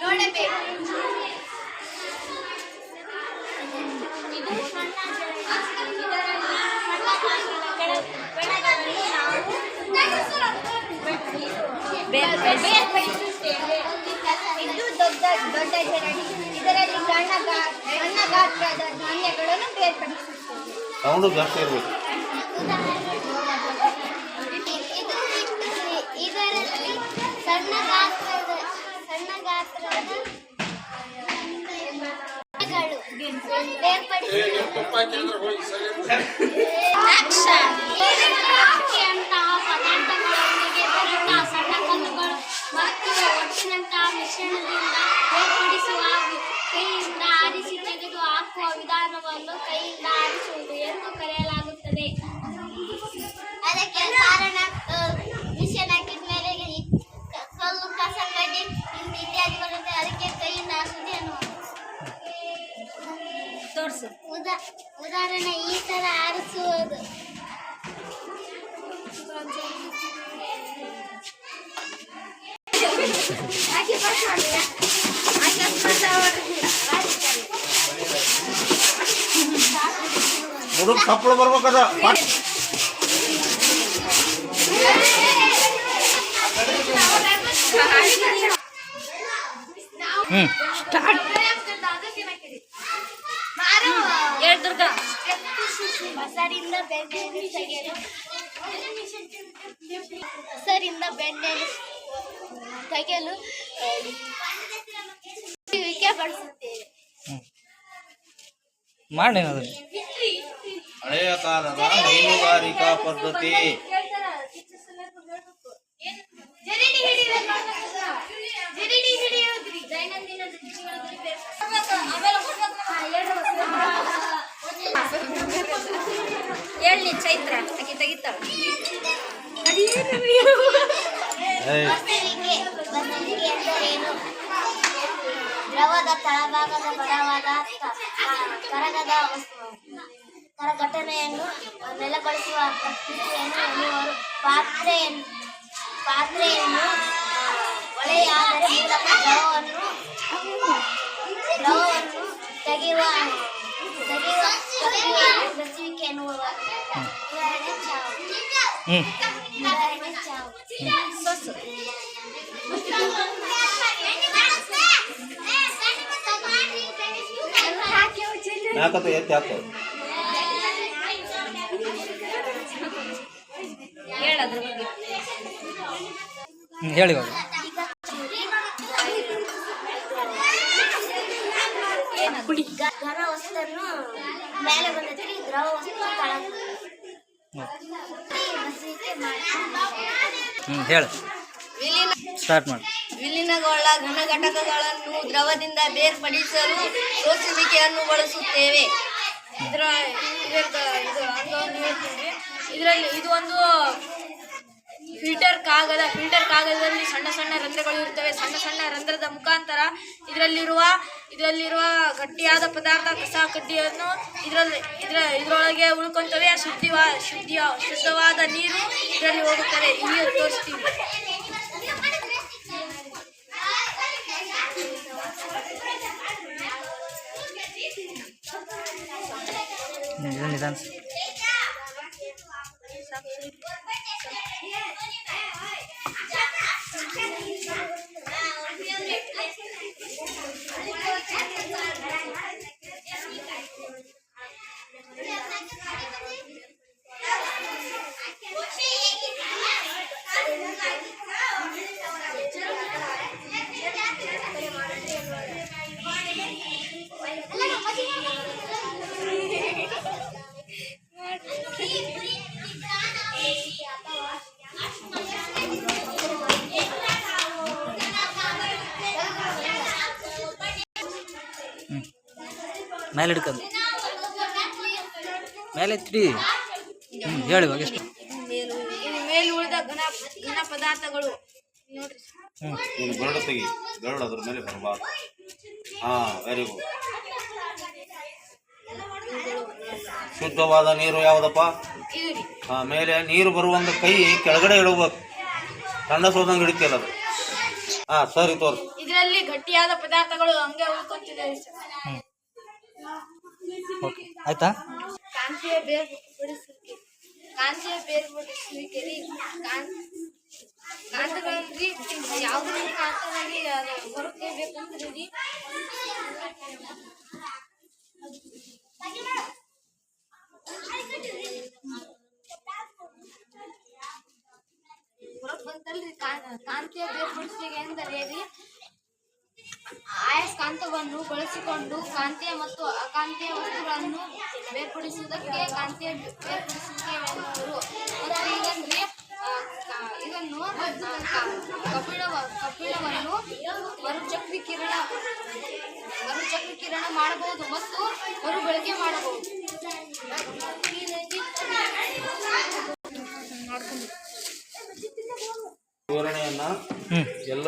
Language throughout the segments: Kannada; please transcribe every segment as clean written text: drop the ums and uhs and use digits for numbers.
ನೋಡಬೇಕು. ಇದು ದೊಡ್ಡ ದೊಡ್ಡ ಜರಡಿ. ಇದರಲ್ಲಿ ಸಣ್ಣ ಗಾತ್ರದ ಧಾನ್ಯಗಳನ್ನು ಬೇರ್ಪಡಿಸುತ್ತೇವೆ. ಸೌಂಡು ಜಾಸ್ತಿ ಇರಬೇಕು. ಇದರಲ್ಲಿ ಸಣ್ಣ ಗಾತ್ರದ ಪದಾರ್ಥಗಳೊಂದಿಗೆ ಬೆರೆತ ಸಣ್ಣ ಕಲ್ಲುಗಳು ಮತ್ತು ಒಟ್ಟಿನಂತಹ ಮಿಶ್ರಣದಿಂದ ಬೇರ್ಪಡಿಸುವ ಕೈಯಿಂದ ಆರಿಸಿ ತೆಗೆದು ಹಾಕುವ ವಿಧಾನವನ್ನು ಕೈಯಿಂದ ಆರಿಸುವುದು ಎಂದು ಕರೆಯಲಾಗುತ್ತದೆ. ಅದಕ್ಕೆ ಕಾರಣ ಮಿಶ್ರಣ ಹಾಕಿದ ಮೇಲೆ ಕಲ್ಲು, ಕಸ, ಕಡ್ಡಿ ಇತ್ಯಾದಿಗಳಿರುತ್ತೆ. ಅದಕ್ಕೆ ಕೈಯಿಂದ ಆರಿಸುವುದು ಅನ್ನುವುದು. ಉದಾಹರಣೆ ಈ ತರ ಆರಿಸುವುದು. ಹುಡುಗ ಕಪ್ಪಳು ಬರ್ಬೇಕದ. ಮೊಸರಿಂದ ಬೆಣ್ಣೆಯನ್ನು ತೆಗೆಯಲು ಬಳಸುತ್ತೇವೆ. ಹಳೆಯ ಕಾಲದ ಹೈನುಗಾರಿಕಾ ಪದ್ಧತಿ. ಹೇಳಿ ಚೈತ್ರ ಆಕೆ ತೆಗಿತಾಳ. ಬಸದಿಗೆ ಎಂದರೇನು? ದ್ರವದ ತಳಭಾಗದ ಬಲವಾದ ಕರಘಟನೆಯನ್ನು ನೆಲೆಗೊಳಿಸುವ ಪ್ರಕ್ರಿಯೆಯನ್ನು ಎನ್ನುವರು. ಪಾತ್ರೆಯನ್ನು ಒಳೆಯಾದರೆ ಮೂಲಕ ದ್ರವವನ್ನು ತೆಗೆಯುವ ಪ್ರಕ್ರಿಯೆಯನ್ನು ಬೆಸುವಿಕೆ ಎನ್ನುವರು. ಉದಾಹರಣೆ ಚಾವು. ಸೊಸು. ನಾಲ್ಕತ್ತು ಎತ್ತಿ ಹಾಕ್ತವೆ. ಹೇಳದ್ರ ಬಗ್ಗೆ ಹೇಳಿ. ಘನ ವಸ್ತುವನ್ನು ಮೇಲೆ ಬಂದೈತಿ, ದ್ರವ ವಸ್ತು ಹೇಳಿ ಸ್ಟಾರ್ಟ್ ಮಾಡಿ. ವಿಲೀನಗೊಳ್ಳ ಘನ ಘಟಕಗಳನ್ನು ದ್ರವದಿಂದ ಬೇರ್ಪಡಿಸಲು ಸೋಸುವಿಕೆಯನ್ನು ಬಳಸುತ್ತೇವೆ. ಇದರಲ್ಲಿ ಇದು ಒಂದು ಫಿಲ್ಟರ್ ಕಾಗದದಲ್ಲಿ ಸಣ್ಣ ಸಣ್ಣ ರಂಧ್ರಗಳು ಇರುತ್ತವೆ. ಸಣ್ಣ ಸಣ್ಣ ರಂಧ್ರದ ಮುಖಾಂತರ ಇದರಲ್ಲಿರುವ ಗಟ್ಟಿಯಾದ ಪದಾರ್ಥ, ಕಸ, ಕಡ್ಡಿಯನ್ನು ಇದರೊಳಗೆ ಉಳ್ಕೊಂತವೆ. ಶುದ್ಧವಾದ ನೀರು ಇದರಲ್ಲಿ ಹೋಗುತ್ತದೆ. ಇಲ್ಲಿ ತೋರಿಸ್ತೀವಿ. ನಿಧಾನ. ಮೇಲೆ ಹಿಡ್ಕೊಂಡು ಮೇಲೆ ಎತ್ತಿ. ಹೇಳಿ ಇವಾಗ ಎಷ್ಟು ಮೇಲೆ ಉಳಿದ ಘನ ಪದಾರ್ಥಗಳು ನೋಡ್ರಿ. ಗರಡು ತೆಗಿ, ಗರಡು ಅದ್ರ ಮೇಲೆ ಬರಬಾರ್ದು. Very good. ಶುದ್ಧವಾದ ನೀರು ಯಾವುದಪ್ಪ? ಮೇಲೆ ನೀರು ಬರುವಂತ ಕೈ ಕೆಳಗಡೆ ಇಡಬೇಕು. ಕಂಡ ಸೋದಂಗೆ ಹಿಡಿತಿಲ್ಲ ಅದು. ಸರಿ ತೋರಿಸಿ. ಇದರಲ್ಲಿ ಗಟ್ಟಿಯಾದ ಪದಾರ್ಥಗಳು ಹಂಗೆ ಉಳ್ಕೊಂತಿದೆ ಸರ್. ಹ್ಞೂ ಓಕೆ ಆಯ್ತಾ? ಕಾಂತೀಯ ಬೇರ್ಪಡಿಸುವಿಕೆ ರೀ. ಕಾಂತಗಳಲ್ಲಿ ಯಾವುದೇ ಕಾಂತದಲ್ಲಿ ಹೊರಗೆ ಬೇಕಂದ್ರೆ ರೀ ಹೊರಗೆ ಬಂತಲ್ರಿ ಕಾಂತೀಯ ಬೇರ್ಪಡಿಸುವಿಕೆ ಎಂದರೆ ರೀ ಆಯಸ್ಕಾಂತವನ್ನು ಬಳಸಿಕೊಂಡು ಕಾಂತೀಯ ಮತ್ತು ಅಕಾಂತೀಯ ವಸ್ತುಗಳನ್ನು ಬೇರ್ಪಡಿಸುವುದಕ್ಕೆ ಕಾಂತೀಯ ಬೇರ್ಪಡಿಸುವಿಕೆ ಎನ್ನುವರು. ಮತ್ತು ಇದನ್ನು ಕಬ್ಬಿಣವನ್ನು ಮರುಚಕ್ರೀಕರಣ ಮಾಡಬಹುದು ಮತ್ತು ಮರುಬಳಕೆ ಮಾಡಬಹುದು. ವಿವರಣೆಯನ್ನ ಹ್ಞೂ ಎಲ್ಲ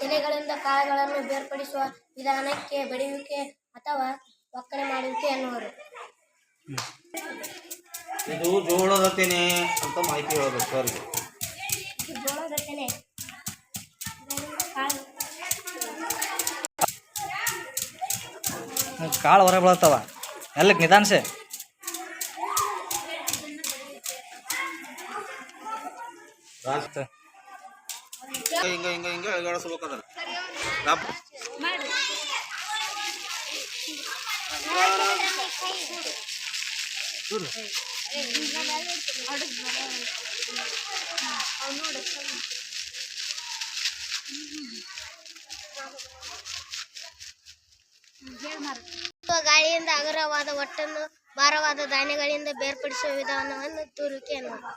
ತೆನೆಗಳಿಂದ ಕಾಳುಗಳನ್ನು ಬೇರ್ಪಡಿಸುವ ವಿಧಾನಕ್ಕೆ ಬಡಿಯುವಿಕೆ ಅಥವಾ ಒಕ್ಕಣೆ ಮಾಡುವಿಕೆ ಎನ್ನುವರು. ಇದು ಜೋಳದ ತೆನೆ ಅಂತ ಮಾಹಿತಿ ಹೇಳಬೇಕು ಸರ್ಗೆ. ಇದು ಜೋಳದ ತೆನೆ. ಕಾಳು ಹೊರಗೆ ಬೀಳ್ತಾವ ಎಲ್ಲಕ್ಕೆ ನಿಧಾನಿಸೆ. ಹಿಂಗ ಹಿಂಗ ಹಿಂಗ ಅಳಗಾಡಿಸ್ಬೇಕು ಅದನ್ನ. ಗಾಳಿಯಿಂದ ಹಗುರವಾದ ಒಟ್ಟನ್ನು ಭಾರವಾದ ಧಾನ್ಯಗಳಿಂದ ಬೇರ್ಪಡಿಸುವ ವಿಧಾನವನ್ನು ತೂರುವಿಕೆ ಎನ್ನುವರು.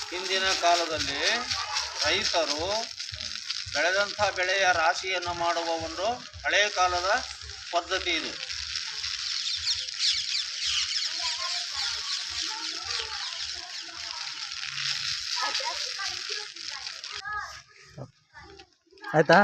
ಹಿಂದಿನ ಕಾಲದಲ್ಲಿ ರೈತರು ಬೆಳೆದಂಥ ಬೆಳೆಯ ರಾಶಿಯನ್ನು ಮಾಡುವ ಒಂದು ಹಳೆಯ ಕಾಲದ ಪದ್ಧತಿ ಇದು. ಆಯ್ತಾ?